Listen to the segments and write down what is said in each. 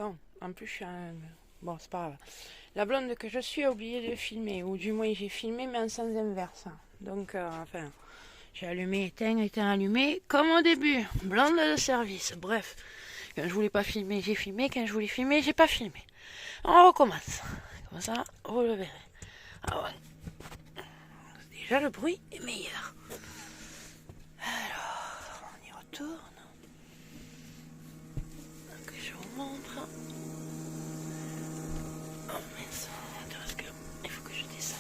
Bon, en plus, je suis un... Bon, c'est pas grave. La blonde que je suis a oublié de filmer, ou du moins j'ai filmé, mais en sens inverse. Donc, enfin, j'ai allumé, éteint, allumé, comme au début. Blonde de service. Bref, quand je voulais pas filmer, j'ai filmé. Quand je voulais filmer, j'ai pas filmé. On recommence. Comme ça, vous le verrez. Ah ouais. Déjà, le bruit est meilleur. Alors, on y retourne. Donc, je vous montre. Oh mince, parce que il faut que je descende.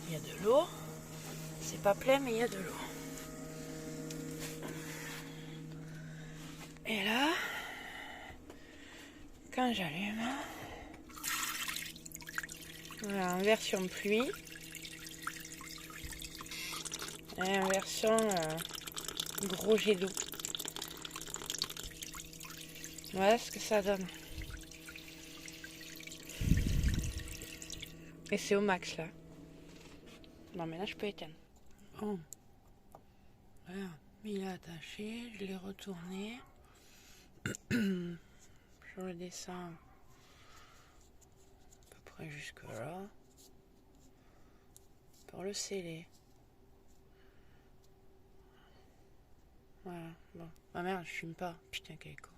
Il y a de l'eau. C'est pas plein, mais il y a de l'eau. Et là, quand j'allume, voilà, en version pluie, et en version gros jet d'eau. Voilà ce que ça donne. Et c'est au max là. Bon, maintenant je peux éteindre. Bon. Voilà, il est attaché, je l'ai retourné. Je le descends à peu près jusque là. Pour le sceller. Voilà, bon. Ah merde, je fume pas. Putain, quel con.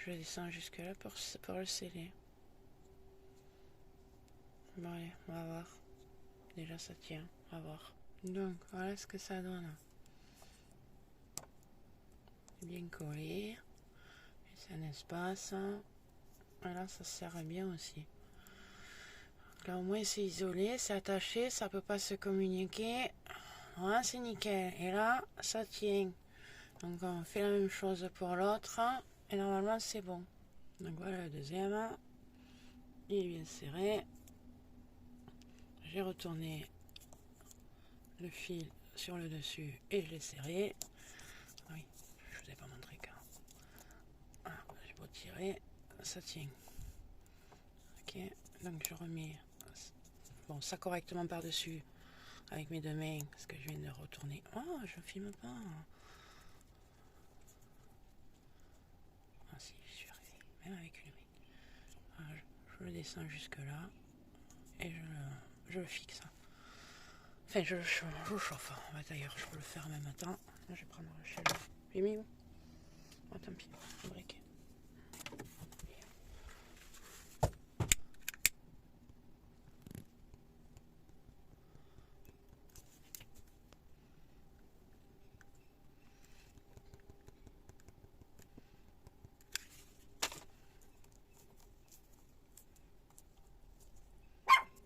Je descends jusque là pour le sceller. Bon, allez, on va voir. Déjà, ça tient. On va voir. Donc, voilà ce que ça donne. C'est bien collé. C'est un espace. Et là, ça sert bien aussi. Là, au moins, c'est isolé, c'est attaché, ça peut pas se communiquer. Voilà, c'est nickel. Et là, ça tient. Donc, on fait la même chose pour l'autre. Et normalement, c'est bon. Donc, voilà le deuxième. Il est bien serré. J'ai retourné le fil sur le dessus et je l'ai serré. Oui, je vous ai pas montré quand. Voilà, j'ai beau tirer, ça tient. Ok, donc je remets bon, ça correctement par-dessus avec mes deux mains parce que je viens de retourner. Oh, je filme pas. Ah si, je suis arrivée, même avec une main. Voilà, je le descends jusque là et je le fixe. Enfin, je le chauffe. D'ailleurs, je peux le faire en même temps. Là, je vais prendre le chalut. J'ai mis où? Oh, tant pis, le briquet.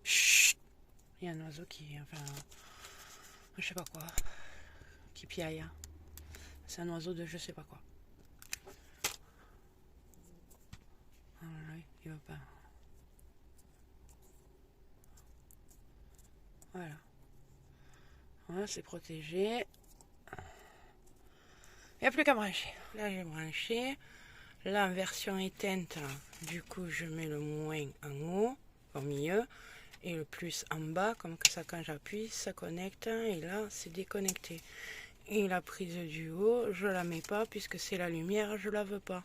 Chut! Il y a un oiseau qui, enfin, je sais pas quoi, qui piaille. C'est un oiseau de je sais pas quoi. Ah, oui, il va pas. Voilà. Voilà, c'est protégé. Il n'y a plus qu'à brancher. Là, j'ai branché. Là, en version éteinte, du coup, je mets le moins en haut, au milieu, et le plus en bas, comme ça, quand j'appuie, ça connecte, et là, c'est déconnecté. Et la prise du haut, je la mets pas, puisque c'est la lumière, je la veux pas.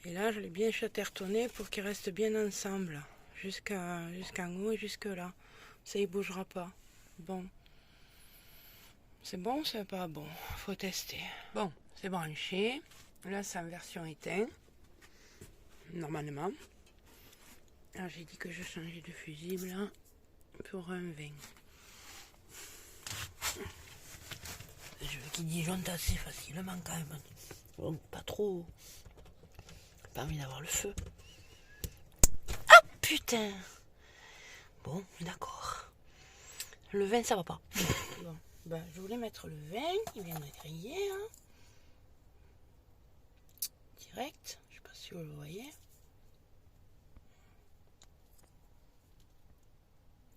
Et là, je l'ai bien chattertonné pour qu'il reste bien ensemble, jusqu'en haut et jusque là. Ça, il bougera pas. Bon. C'est bon, c'est pas bon. Faut tester. Bon, c'est branché. Là, c'est en version éteinte. Normalement. Alors, j'ai dit que je changeais de fusible pour un 20. Je veux qu'il disjoncte assez facilement quand même. Bon, pas trop. Pas envie d'avoir le feu. Ah, putain! Bon, d'accord. Le 20, ça va pas. Bon, bah, je voulais mettre le 20. Il viendrait griller. Hein. Direct. Je sais pas si vous le voyez.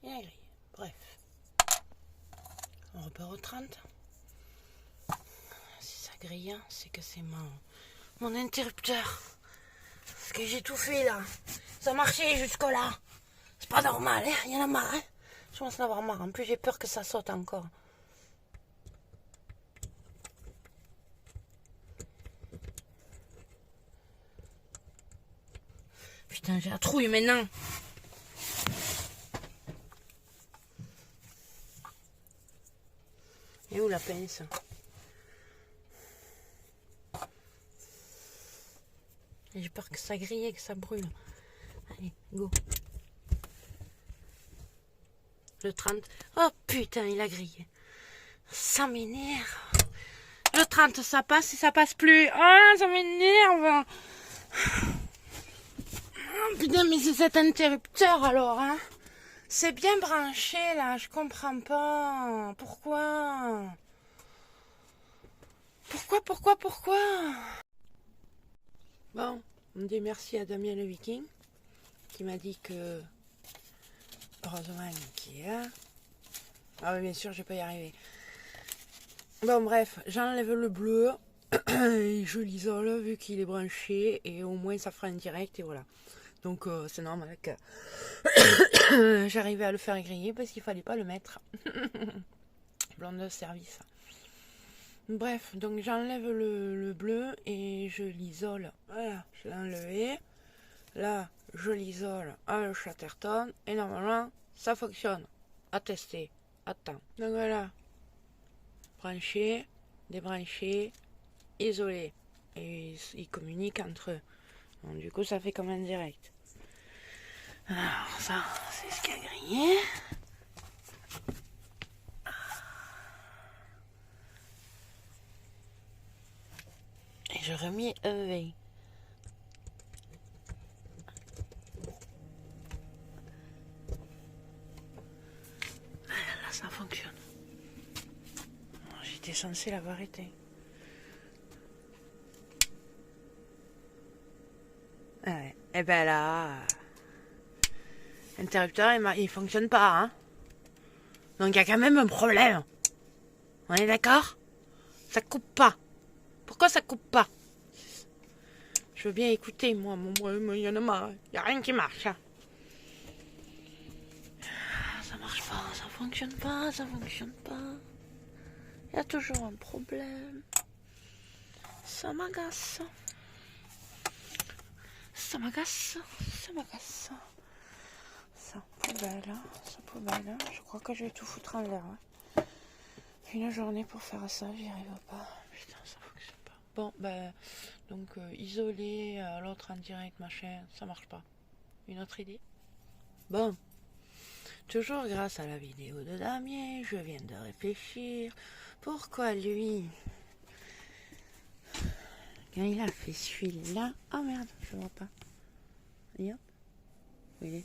Il a grillé. Bref. On repart au 30. Si ça grille, c'est que c'est mon interrupteur. Parce que j'ai tout fait là. Ça marchait jusque là. C'est pas normal, hein. Il y en a marre. Hein. Je commence à en avoir marre. En plus, j'ai peur que ça saute encore. putain, j'ai la trouille maintenant. Et où la pince? J'ai peur que ça grille et que ça brûle. Allez, go. Le 30. Oh putain, il a grillé. Ça m'énerve. Le 30, ça passe et ça passe plus. Ah, ça m'énerve. Oh, putain, mais c'est cet interrupteur alors, hein. C'est bien branché là, je comprends pas. Pourquoi? Pourquoi? Bon, on dit merci à Damien le Viking qui m'a dit que heureusement qui est là. Ah oui, bien sûr, je vais pas y arriver. Bon, bref, j'enlève le bleu et je l'isole vu qu'il est branché et au moins ça fera un direct et voilà. Donc c'est normal que j'arrivais à le faire griller parce qu'il fallait pas le mettre. Blanc de service. Bref, donc j'enlève le bleu et je l'isole. Voilà, je l'ai enlevé. Là, je l'isole à le Chatterton et normalement, ça fonctionne. À tester. Attends. Donc voilà. Branché, débranché, isolé. Et ils communiquent entre eux. Donc du coup, ça fait comme un direct. Alors ça, c'est ce qui a grillé. Et je remis EV. Là, ça fonctionne. J'étais censée l'avoir été. Ah ouais. Et ben là, l'interrupteur il fonctionne pas, hein. Donc il y a quand même un problème. On est d'accord? Ça coupe pas. Pourquoi ça coupe pas? Je veux bien écouter, moi, il y en a marre. Il n'y a rien qui marche. Hein. Ça marche pas, ça fonctionne pas. Il y a toujours un problème. Ça m'agace. Ça poubelle. Je crois que je vais tout foutre en l'air. Hein. Une journée pour faire ça, j'y arrive pas. Putain, ça fonctionne pas. Bon, ben, donc isoler l'autre en direct, machin, ça marche pas. Une autre idée? Bon. Toujours grâce à la vidéo de Damien, je viens de réfléchir. Pourquoi lui, quand il a fait celui-là... Oh merde, je vois pas. Et hop. Où il est?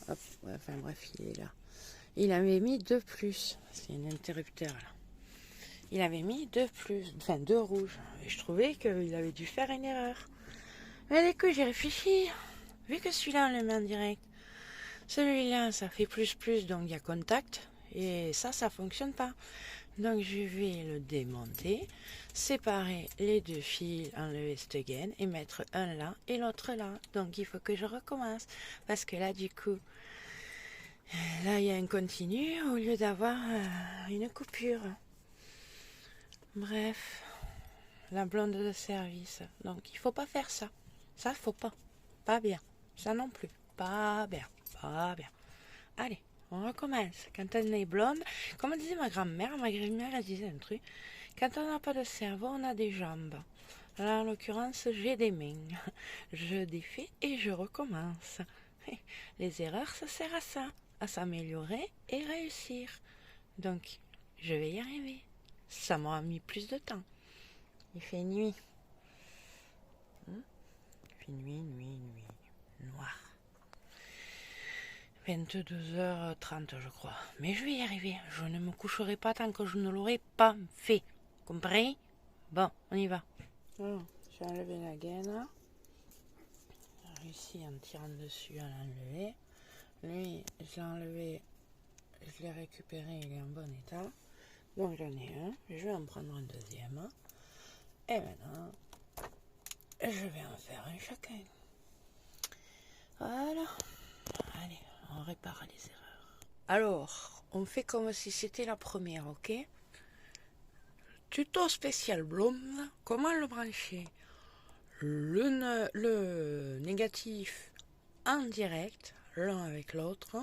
Hop, ouais, enfin bref, il est là. Il avait mis 2 plus. C'est un interrupteur là. Il avait mis 2 plus, enfin 2 rouges. Et je trouvais qu'il avait dû faire une erreur. Mais du coup, j'ai réfléchi. Vu que celui-là, on le met en direct. Celui-là, ça fait plus, donc il y a contact. Et ça fonctionne pas. Donc je vais le démonter, séparer les 2 fils, enlever cette gaine et mettre un là et l'autre là. Donc il faut que je recommence. Parce que là, du coup, là il y a un continu au lieu d'avoir une coupure. Bref, la blonde de service. Donc il faut pas faire ça. Ça, faut pas. Pas bien. Ça non plus. Pas bien. Allez, on recommence. Quand on est blonde, comme disait ma grand-mère elle disait un truc. Quand on n'a pas de cerveau, on a des jambes. Là, en l'occurrence, j'ai des mains. Je défais et je recommence. Les erreurs, ça sert à ça, à s'améliorer et réussir. Donc, je vais y arriver. Ça m'aura mis plus de temps. Il fait nuit. Il fait nuit, noir. 22h30 je crois. Mais je vais y arriver. Je ne me coucherai pas tant que je ne l'aurai pas fait. Compris? Bon, on y va. Alors, j'ai enlevé la gaine. J'ai réussi en tirant dessus à l'enlever. Lui, je l'ai enlevé. Je l'ai récupéré, il est en bon état. Donc j'en ai un. Je vais en prendre un deuxième. Et maintenant, je vais en faire un chacun. Voilà. Allez, on répare les erreurs. Alors, on fait comme si c'était la première, ok? Tuto spécial blonde, comment le brancher? le négatif en direct, l'un avec l'autre,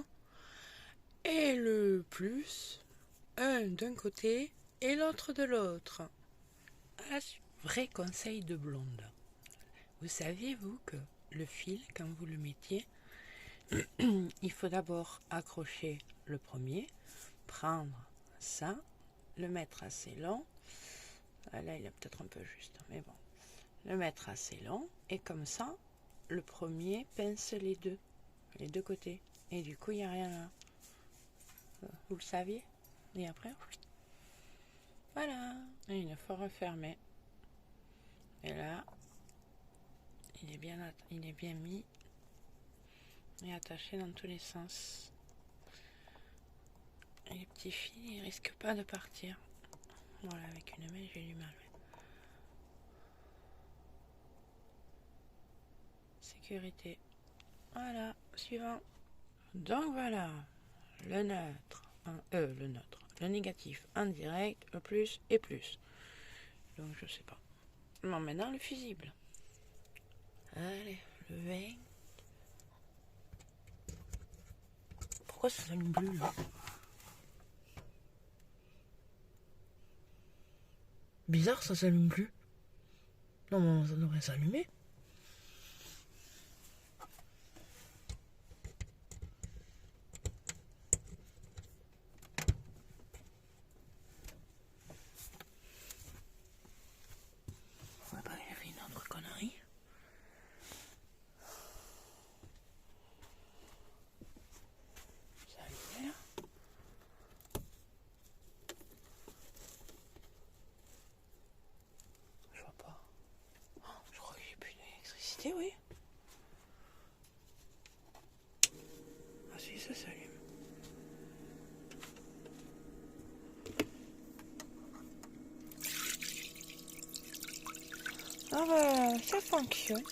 et le plus, un d'un côté et l'autre de l'autre. Vrai conseil de blonde. Vous saviez, vous, que le fil, quand vous le mettiez, il faut d'abord accrocher le premier, prendre ça, le mettre assez long. Là, il est peut-être un peu juste, mais bon. Le mettre assez long, et comme ça, le premier pince les deux côtés. Et du coup, il n'y a rien là. Vous le saviez? Et après, voilà. Et il faut refermer. Et là, il est bien mis et attaché dans tous les sens. Et les petits fils, ils risquent pas de partir. Voilà, avec une main, j'ai du mal. Sécurité. Voilà, suivant. Donc voilà, le neutre, le négatif indirect, le plus et plus. Donc je sais pas. Bon, maintenant le fusible. Allez, le 20. Pourquoi ça s'allume plus là? Bizarre, ça s'allume plus. Non, ça devrait s'allumer. Ouais, bah, j'ai fait une autre connerie. Ça allume là. Je vois pas. Oh, je crois que j'ai plus d'électricité, oui. Ah si, ça s'allume. Ah bah, ça fonctionne.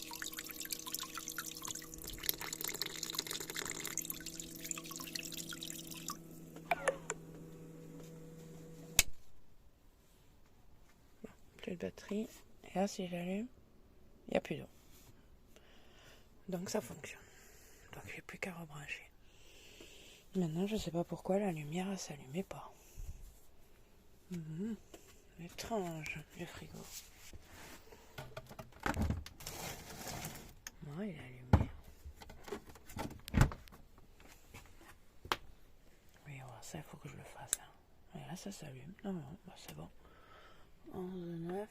Plus de batterie. Et là, si j'allume, il n'y a plus d'eau. Donc ça fonctionne. Donc j'ai plus qu'à rebrancher. Maintenant, je sais pas pourquoi la lumière ne s'allumait pas. Étrange, le frigo. Moi, il est allumé. Oui, voilà, ça, il faut que je le fasse. Hein. Et là, ça s'allume. Non, bah, c'est bon. 11,9.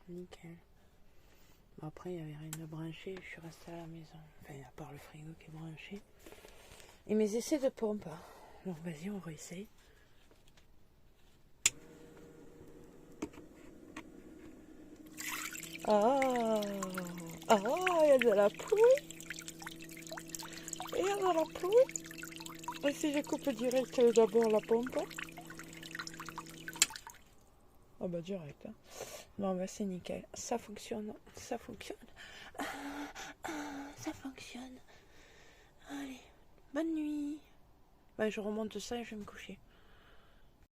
Nickel. Bon, après, il n'y avait rien de branché. Je suis restée à la maison. Enfin, à part le frigo qui est branché. Et mes essais de pompe. Donc, vas-y, on réessaye. Ah, il y a de la pluie. Et il y a de la pluie. Et si je coupe direct d'abord la pompe? Ah bah direct. Hein. Non, bah c'est nickel. Ça fonctionne. Ça fonctionne. Ça fonctionne. Allez, bonne nuit. Bah je remonte ça et je vais me coucher.